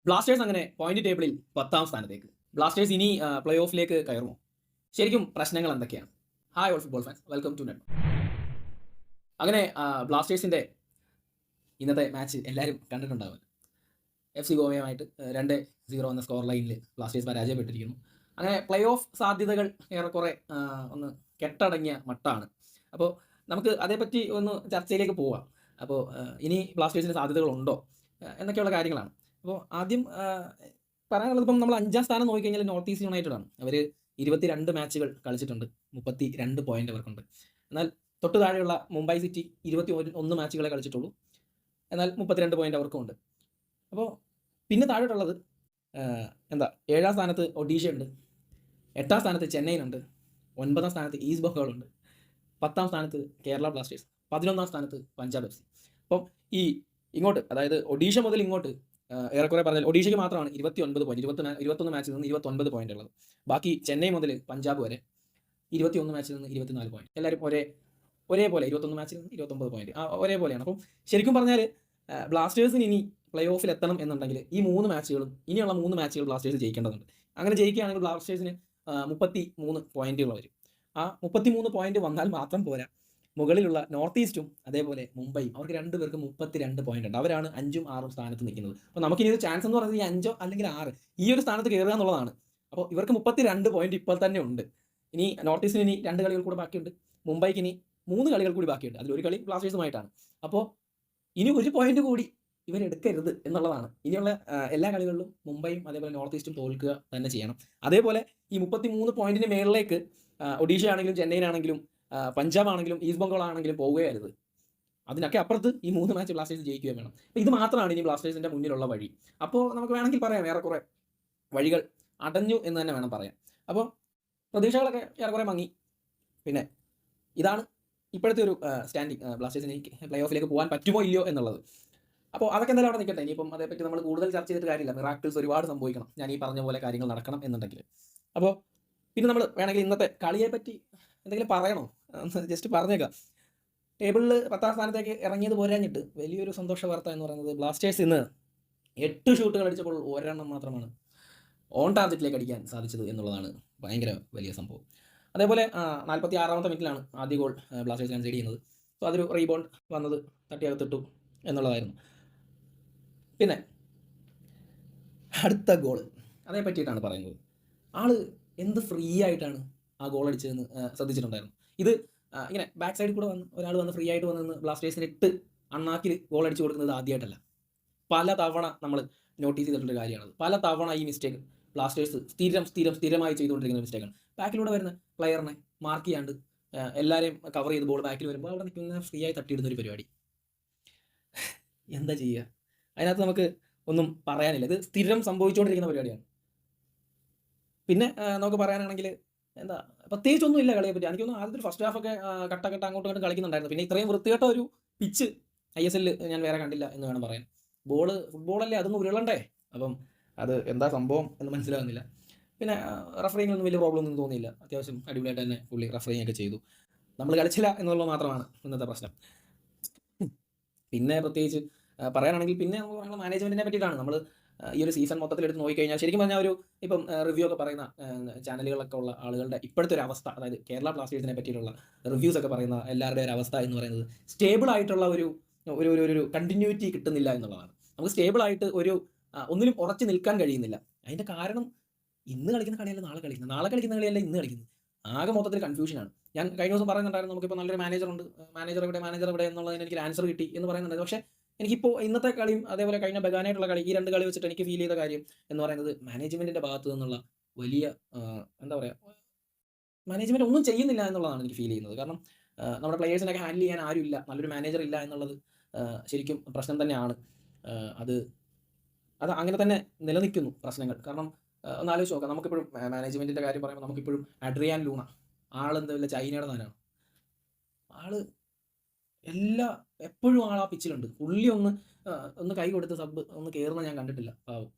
Blasters അങ്ങനെ point ടേബിളിൽ 10ാം സ്ഥാനത്തേക്ക്. ബ്ലാസ്റ്റേഴ്സ് ഇനി പ്ലേ ഓഫിലേക്ക് കയറുമോ? ശരിക്കും പ്രശ്നങ്ങൾ എന്തൊക്കെയാണ്? Hi all football fans, welcome to net. അങ്ങനെ ബ്ലാസ്റ്റേഴ്സിന്റെ ഇന്നത്തെ മാച്ച് എല്ലാവരും കണ്ടിട്ടുണ്ടാവും. FC ഗോവയുമായിട്ട് 2-0 എന്ന സ്കോർ ലൈനിൽ ബ്ലാസ്റ്റേഴ്സ് പരാജയപ്പെട്ടിരിക്കുന്നു. അങ്ങനെ പ്ലേ ഓഫ് സാധ്യതകൾ ഏറെക്കുറെ ഒന്ന് കെട്ടടങ്ങിയ മട്ടാണ്. അപ്പോൾ നമുക്ക് അതേപ്പറ്റി ഒന്ന് ചർച്ചയിലേക്ക് പോവാം. അപ്പോൾ ഇനി ബ്ലാസ്റ്റേഴ്സിന് സാധ്യതകളുണ്ടോ എന്നൊക്കെയുള്ള കാര്യങ്ങളാണ്. അപ്പോൾ ആദ്യം പറയാനുള്ളത്, ഇപ്പം നമ്മൾ 5ാം സ്ഥാനം നോക്കിക്കഴിഞ്ഞാൽ നോർത്ത് ഈസ്റ്റ് യുണൈറ്റഡ് ആണ്. അവർ 22 മാച്ചുകൾ കളിച്ചിട്ടുണ്ട്, 32 പോയിന്റ് അവർക്കുണ്ട്. എന്നാൽ തൊട്ട് താഴെയുള്ള മുംബൈ സിറ്റി 21 മാച്ചുകളെ കളിച്ചിട്ടുള്ളൂ, എന്നാൽ 32 പോയിന്റ് അവർക്കുമുണ്ട്. അപ്പോൾ പിന്നെ താഴോട്ടുള്ളത് 7ാം സ്ഥാനത്ത് ഒഡീഷ ഉണ്ട്, 8ാം സ്ഥാനത്ത് ചെന്നൈയിനുണ്ട്, 9ാം സ്ഥാനത്ത് ഈസ്റ്റ് ബംഗാളുണ്ട്, 10ാം സ്ഥാനത്ത് കേരള ബ്ലാസ്റ്റേഴ്സ്, 11ാം സ്ഥാനത്ത് പഞ്ചാബ് FC. അപ്പം ഈ ഇങ്ങോട്ട്, അതായത് ഒഡീഷ മുതൽ ഇങ്ങോട്ട് ഏറെക്കുറെ പറഞ്ഞാൽ ഒഡീഷയ്ക്ക് മാത്രമാണ് 29 പോയിന്റ്, 21 മാച്ചിൽ നിന്ന് 29 പോയിന്റ് ഉള്ളത്. ബാക്കി ചെന്നൈ മുതൽ പഞ്ചാബ് വരെ 21 മാച്ചിൽ നിന്ന് 24 പോയിന്റ്. എല്ലാവരും ഒരേപോലെ 21 മാച്ചിൽ നിന്ന് 29 പോയിന്റ് ഒരേപോലെയാണ്. അപ്പം ശരിക്കും പറഞ്ഞാൽ ബ്ലാസ്റ്റേഴ്സിന് ഇനി പ്ലേ ഓഫിൽ എത്തണം എന്നുണ്ടെങ്കിൽ ഈ 3 മാച്ചുകളും, ഇനിയുള്ള 3 മാച്ചുകൾ ബ്ലാസ്റ്റേഴ്സ് ജയിക്കേണ്ടതുണ്ട്. അങ്ങനെ ജയിക്കുകയാണെങ്കിൽ ബ്ലാസ്റ്റേഴ്സിന് 33 പോയിന്റുകൾ വരും. ആ 33 പോയിന്റ് വന്നാൽ മാത്രം പോരാ, മുകളിലുള്ള നോർത്ത് ഈസ്റ്റും അതേപോലെ മുംബൈയും, അവർക്ക് രണ്ടുപേർക്കും 32 പോയിന്റ് ഉണ്ട്. അവരാണ് 5ഉം 6ഉം സ്ഥാനത്ത് നിൽക്കുന്നത്. അപ്പോൾ നമുക്കിനി ഒരു ചാൻസ് എന്ന് പറയുന്നത് ഈ 5 അല്ലെങ്കിൽ 6 ഈ ഒരു സ്ഥാനത്ത് കയറുക എന്നുള്ളതാണ്. അപ്പോൾ ഇവർക്ക് 32 പോയിന്റ് ഇപ്പോൾ തന്നെ ഉണ്ട്. ഇനി നോർത്ത് ഈസ്റ്റിന് ഇനി 2 കളികൾ കൂടെ ബാക്കിയുണ്ട്, മുംബൈക്ക് ഇനി 3 കളികൾ കൂടി ബാക്കിയുണ്ട്. അതിലൊരു കളി ബ്ലാസ്റ്റേഴ്സുമായിട്ടാണ്. അപ്പോൾ ഇനി ഒരു പോയിന്റ് കൂടി ഇവരെടുക്കരുത് എന്നുള്ളതാണ്. ഇനിയുള്ള എല്ലാ കളികളിലും മുംബൈയും അതേപോലെ നോർത്ത് ഈസ്റ്റും തോൽക്കുക തന്നെ ചെയ്യണം. അതേപോലെ ഈ 33 പോയിന്റിന് മേളിലേക്ക് ഒഡീഷ ആണെങ്കിലും ചെന്നൈയിനാണെങ്കിലും പഞ്ചാബ് ആണെങ്കിലും ഈസ്റ്റ് ബംഗാൾ ആണെങ്കിലും പോവുകയായിരുന്നു. അതിനൊക്കെ അപ്പുറത്ത് ഈ 3 മാച്ച് ബ്ലാസ്റ്റേഴ്സ് ജയിക്കുകയും വേണം. അപ്പോൾ ഇത് മാത്രമാണ് ഇനി ബ്ലാസ്റ്റേഴ്സിന്റെ മുന്നിലുള്ള വഴി. അപ്പോൾ നമുക്ക് വേണമെങ്കിൽ പറയാം ഏറെക്കുറെ വഴികൾ അടഞ്ഞു എന്ന് തന്നെ വേണം പറയാം. അപ്പോൾ പ്രതീക്ഷകളൊക്കെ ഏറെക്കുറെ മങ്ങി. പിന്നെ ഇതാണ് ഇപ്പോഴത്തെ ഒരു സ്റ്റാൻഡിങ്, ബ്ലാസ്റ്റേഴ്സിന് പ്ലേ ഓഫിലേക്ക് പോകാൻ പറ്റുമോ ഇല്ലയോ എന്നുള്ളത്. അപ്പോൾ അതൊക്കെ എന്തായാലും അവിടെ നിൽക്കട്ടെ. ഇനിയിപ്പം അതേപ്പറ്റി നമ്മൾ കൂടുതൽ ചർച്ച ചെയ്തിട്ട് കാര്യമില്ല. മിറാക്കിൾസ് ഒരുപാട് സംഭവിക്കണം ഞാൻ ഈ പറഞ്ഞ പോലെ കാര്യങ്ങൾ നടക്കണം എന്നുണ്ടെങ്കിൽ. അപ്പോൾ പിന്നെ നമ്മൾ വേണമെങ്കിൽ ഇന്നത്തെ കളിയെ പറ്റി എന്തെങ്കിലും പറയണോ? ജസ്റ്റ് പറഞ്ഞേക്കാം. ടേബിളിൽ 10ാം സ്ഥാനത്തേക്ക് ഇറങ്ങിയത് പോരാഞ്ഞിട്ട് വലിയൊരു സന്തോഷ വാർത്ത എന്ന് പറയുന്നത്, ബ്ലാസ്റ്റേഴ്സ് ഇന്ന് 8 ഷൂട്ടുകൾ അടിച്ചപ്പോൾ ഒരെണ്ണം മാത്രമാണ് ഓൺ ടാർഗറ്റിലേക്ക് അടിക്കാൻ സാധിച്ചത് എന്നുള്ളതാണ് ഭയങ്കര വലിയ സംഭവം. അതേപോലെ 46ാമത്തെ മിനിറ്റിലാണ് ആദ്യ ഗോൾ ബ്ലാസ്റ്റേഴ്സ് കൺസീഡ് ചെയ്യുന്നത്. സോ അതൊരു റീബൗണ്ട് വന്നത് തട്ടിയകത്തിട്ടു എന്നുള്ളതായിരുന്നു. പിന്നെ അടുത്ത ഗോൾ, അതേ പറ്റിയിട്ടാണ് പറയുന്നത്. ആള് എന്ത് ഫ്രീ ആയിട്ടാണ് ആ ഗോൾ അടിച്ചതെന്ന് ശ്രദ്ധിച്ചിട്ടുണ്ടായിരുന്നു. ഇത് ഇങ്ങനെ ബാക്ക് സൈഡിൽ കൂടെ ഒരാൾ വന്ന് ഫ്രീ ആയിട്ട് വന്ന് ബ്ലാസ്റ്റേഴ്സിന് 8 അണ്ണാക്കിൽ ഗോൾ അടിച്ചു കൊടുക്കുന്നത് ആദ്യമായിട്ടല്ല. പല തവണ നമ്മൾ നോട്ടീസ് ചെയ്തിട്ടുള്ള കാര്യമാണ്. പല തവണ ഈ മിസ്റ്റേക്ക് ബ്ലാസ്റ്റേഴ്സ് സ്ഥിരമായി ചെയ്തുകൊണ്ടിരിക്കുന്ന മിസ്റ്റേക്കാണ്. ബാക്കിലൂടെ വരുന്ന പ്ലെയറിനെ മാർക്ക് ചെയ്യാണ്ട് എല്ലാവരെയും കവർ ചെയ്ത് ബോൾ ബാക്കിൽ വരുമ്പോൾ അവിടെ നിൽക്കുന്ന ഫ്രീ ആയി തട്ടിയിടുന്ന ഒരു പരിപാടി. എന്താ ചെയ്യുക? അതിനകത്ത് നമുക്ക് ഒന്നും പറയാനില്ല. ഇത് സ്ഥിരം സംഭവിച്ചുകൊണ്ടിരിക്കുന്ന പരിപാടിയാണ്. പിന്നെ നമുക്ക് പറയാനാണെങ്കിൽ പ്രത്യേകിച്ചൊന്നും ഇല്ല കളിയെ പറ്റി. എനിക്കൊന്നും ആദ്യത്തെ ഒരു ഫസ്റ്റ് ഹാഫൊക്കെ കട്ട അങ്ങോട്ടും ഇങ്ങോട്ടും കളിക്കുന്നുണ്ടായിരുന്നു. പിന്നെ ഇത്രയും വൃത്തികെട്ട ഒരു പിച്ച് ISL ഞാൻ വേറെ കണ്ടില്ല എന്ന് വേണം പറയാൻ. ഫുട്ബോളല്ലേ, അതൊന്നും ഉരുളണ്ടേ? അപ്പം അത് എന്താ സംഭവം എന്ന് മനസ്സിലാകുന്നില്ല. പിന്നെ റഫറിങ്ങിനൊന്നും വലിയ പ്രോബ്ലം ഒന്നും തോന്നിയില്ല. അത്യാവശ്യം അടിപൊളിയായിട്ട് തന്നെ പുള്ളി റഫറിങ് ഒക്കെ ചെയ്തു. നമ്മൾ കളിച്ചില്ല എന്നുള്ളത് മാത്രമാണ് ഇന്നത്തെ പ്രശ്നം. പിന്നെ പ്രത്യേകിച്ച് പറയാനാണെങ്കിൽ പിന്നെ നമ്മൾ പറയുന്നത് മാനേജ്മെൻറ്റിനെ പറ്റിയിട്ടാണ്. നമ്മൾ ഈ ഒരു സീസൺ മൊത്തത്തിൽ എടുത്ത് നോക്കിക്കഴിഞ്ഞാൽ ശരിക്കും പറഞ്ഞാൽ ഒരു ഇപ്പം റിവ്യൂ ഒക്കെ പറയുന്ന ചാനലുകളൊക്കെ ഉള്ള ആളുകളുടെ ഇപ്പോഴത്തെ ഒരു അവസ്ഥ, അതായത് കേരള ബ്ലാസ്റ്റേഴ്സിനെ പറ്റിയിട്ടുള്ള റിവ്യൂസ് ഒക്കെ പറയുന്ന എല്ലാവരുടെയും ഒരു അവസ്ഥ എന്ന് പറയുന്നത് സ്റ്റേബിൾ ആയിട്ടുള്ള ഒരു കണ്ടിന്യൂറ്റി കിട്ടുന്നില്ല എന്നുള്ളതാണ്. നമുക്ക് സ്റ്റേബിളായിട്ട് ഒന്നിലും ഉറച്ചു നിൽക്കാൻ കഴിയുന്നില്ല. അതിൻ്റെ കാരണം ഇന്ന് കളിക്കുന്ന കളിയല്ല നാളെ കളിക്കുന്ന കളിയല്ല ഇന്ന് കളിക്കുന്നത്. ആകെ മൊത്തത്തിൽ കൺഫ്യൂഷനാണ്. ഞാൻ കഴിഞ്ഞ ദിവസം പറയുന്നുണ്ടായിരുന്നു, നമുക്കിപ്പോൾ നല്ലൊരു മാനേജർ എവിടെ എന്നുള്ളതിന് എനിക്കൊരു ആൻസർ കിട്ടി എന്ന് പറയുന്നുണ്ടായിരുന്നു. പക്ഷേ എനിക്കിപ്പോൾ ഇന്നത്തെ കളിയും അതേപോലെ കഴിഞ്ഞ ബഗാനായിട്ടുള്ള കളി, ഈ 2 കളി വെച്ചിട്ട് എനിക്ക് ഫീൽ ചെയ്ത കാര്യം എന്ന് പറയുന്നത് മാനേജ്മെൻറ്റിൻ്റെ ഭാഗത്തു നിന്നുള്ള വലിയ എന്താ പറയുക, മാനേജ്മെൻറ്റ് ഒന്നും ചെയ്യുന്നില്ല എന്നുള്ളതാണ് എനിക്ക് ഫീൽ ചെയ്യുന്നത്. കാരണം നമ്മുടെ പ്ലെയേഴ്സിനൊക്കെ ഹാൻഡിൽ ചെയ്യാൻ ആരുമില്ല, നല്ലൊരു മാനേജർ ഇല്ല എന്നുള്ളത് ശരിക്കും പ്രശ്നം തന്നെയാണ്. അത് അങ്ങനെ തന്നെ നിലനിൽക്കുന്നു പ്രശ്നങ്ങൾ. കാരണം ഒന്ന് ആലോചിച്ച് നോക്കാം, നമുക്കിപ്പോഴും മാനേജ്മെൻറ്റിൻ്റെ കാര്യം പറയുമ്പോൾ നമുക്കിപ്പോഴും അഡ്രിയാൻ ലൂണ, ആളെന്താ വല്ല ചൈനയുടെ താനാണ്. ആള് എപ്പോഴും ആ പിച്ചിലുണ്ട്. പുള്ളി ഒന്ന് കൈ കൊടുത്ത് ഒന്ന് കയറുന്ന ഞാൻ കണ്ടിട്ടില്ല. പാവം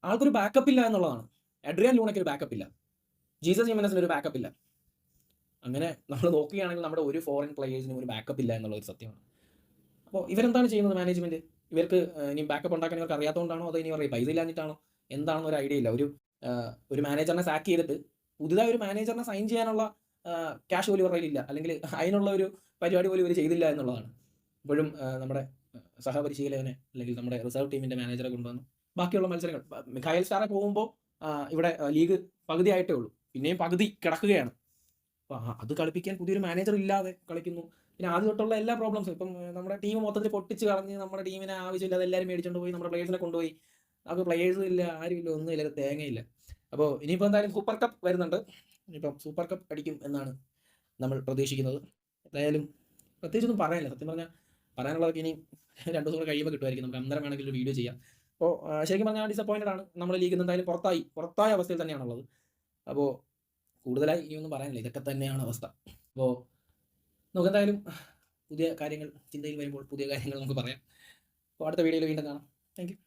ആൾക്കൊരു ബാക്കപ്പ് ഇല്ല എന്നുള്ളതാണ്. അഡ്രിയാൻ ലൂണയ്ക്ക് ഒരു ബാക്കപ്പ് ഇല്ല, ജീസസ് ജിമനസിന് ഒരു ബാക്കപ്പ് ഇല്ല. അങ്ങനെ നമ്മൾ നോക്കുകയാണെങ്കിൽ നമ്മുടെ ഒരു ഫോറിൻ പ്ലെയേഴ്സിനും ഒരു ബാക്കപ്പ് ഇല്ല എന്നുള്ളൊരു സത്യമാണ്. അപ്പോൾ ഇവരെന്താണ് ചെയ്യുന്നത്? മാനേജ്മെൻറ്റ് ഇവർക്ക് ഇനി ബാക്കപ്പ് ഉണ്ടാക്കാൻ ഇവർക്ക് അറിയാത്തതുകൊണ്ടാണോ അതോ ഇനി ഇവർക്ക് പൈസ ഇല്ലാഞ്ഞിട്ടാണോ എന്താണെന്ന് ഒരു ഐഡിയ ഇല്ല. ഒരു മാനേജറിനെ സാക്ക് ചെയ്തിട്ട് പുതുതായി ഒരു മാനേജറിനെ സൈൻ ചെയ്യാനുള്ള ക്യാഷ് പോലും ഇവരുടെ കയ്യിലില്ല, അല്ലെങ്കിൽ അതിനുള്ള ഒരു പരിപാടി പോലും ഇവർ ചെയ്തില്ല എന്നുള്ളതാണ്. ഇപ്പോഴും നമ്മുടെ സഹപരിശീലകനെ അല്ലെങ്കിൽ നമ്മുടെ റിസർവ് ടീമിന്റെ മാനേജറെ കൊണ്ടുവന്ന് ബാക്കിയുള്ള മത്സരങ്ങൾ മിഖായൽ സ്റ്റാറെ പോകുമ്പോൾ ഇവിടെ ലീഗ് പകുതി ആയിട്ടേ ഉള്ളൂ, പിന്നെയും പകുതി കിടക്കുകയാണ്. അപ്പോൾ അത് കളിപ്പിക്കാൻ പുതിയൊരു മാനേജർ ഇല്ലാതെ കളിക്കുന്നു. പിന്നെ ആദ്യം തൊട്ടുള്ള എല്ലാ പ്രോബ്ലംസും ഇപ്പം നമ്മുടെ ടീം മൊത്തത്തിൽ പൊട്ടിച്ച് കളഞ്ഞ് നമ്മുടെ ടീമിനെ ആവശ്യമില്ലാതെ എല്ലാവരും മേടിച്ചുകൊണ്ട് പോയി നമ്മുടെ പ്ലേയേഴ്സിനെ കൊണ്ടുപോയി. അപ്പോൾ പ്ലേയേഴ്സും ഇല്ല, ആരുമില്ല, ഒന്നുമില്ല, തേങ്ങയില്ല. അപ്പോൾ ഇനിയിപ്പോൾ എന്തായാലും സൂപ്പർ കപ്പ് വരുന്നുണ്ട്. ഇനിയിപ്പം സൂപ്പർ കപ്പ് അടിക്കും എന്നാണ് നമ്മൾ പ്രതീക്ഷിക്കുന്നത്. എന്തായാലും പ്രത്യേകിച്ചൊന്നും പറയാനില്ല. സത്യം പറഞ്ഞാൽ പറയാനുള്ളതൊക്കെ ഇനി 2 ദിവസം കൂടെ കഴിയുമ്പോൾ കിട്ടുമായിരിക്കും. നമുക്ക് അന്നേരം വേണമെങ്കിൽ ഒരു വീഡിയോ ചെയ്യാം. അപ്പോൾ ശരിക്കും പറഞ്ഞാൽ ഡിസപ്പോയിൻറ്റഡ് ആണ്. നമ്മുടെ ലീഗിൽ നിന്ന് എന്തായാലും പുറത്തായ അവസ്ഥയിൽ തന്നെയാണുള്ളത്. അപ്പോൾ കൂടുതലായി ഇനിയൊന്നും പറയാനില്ല, ഇതൊക്കെ തന്നെയാണ് അവസ്ഥ. അപ്പോൾ നമുക്കെന്തായാലും പുതിയ കാര്യങ്ങൾ ചിന്തയിൽ വരുമ്പോൾ പുതിയ കാര്യങ്ങൾ നമുക്ക് പറയാം. അപ്പോൾ അടുത്ത വീഡിയോയിൽ വീണ്ടും കാണാം. Thank you.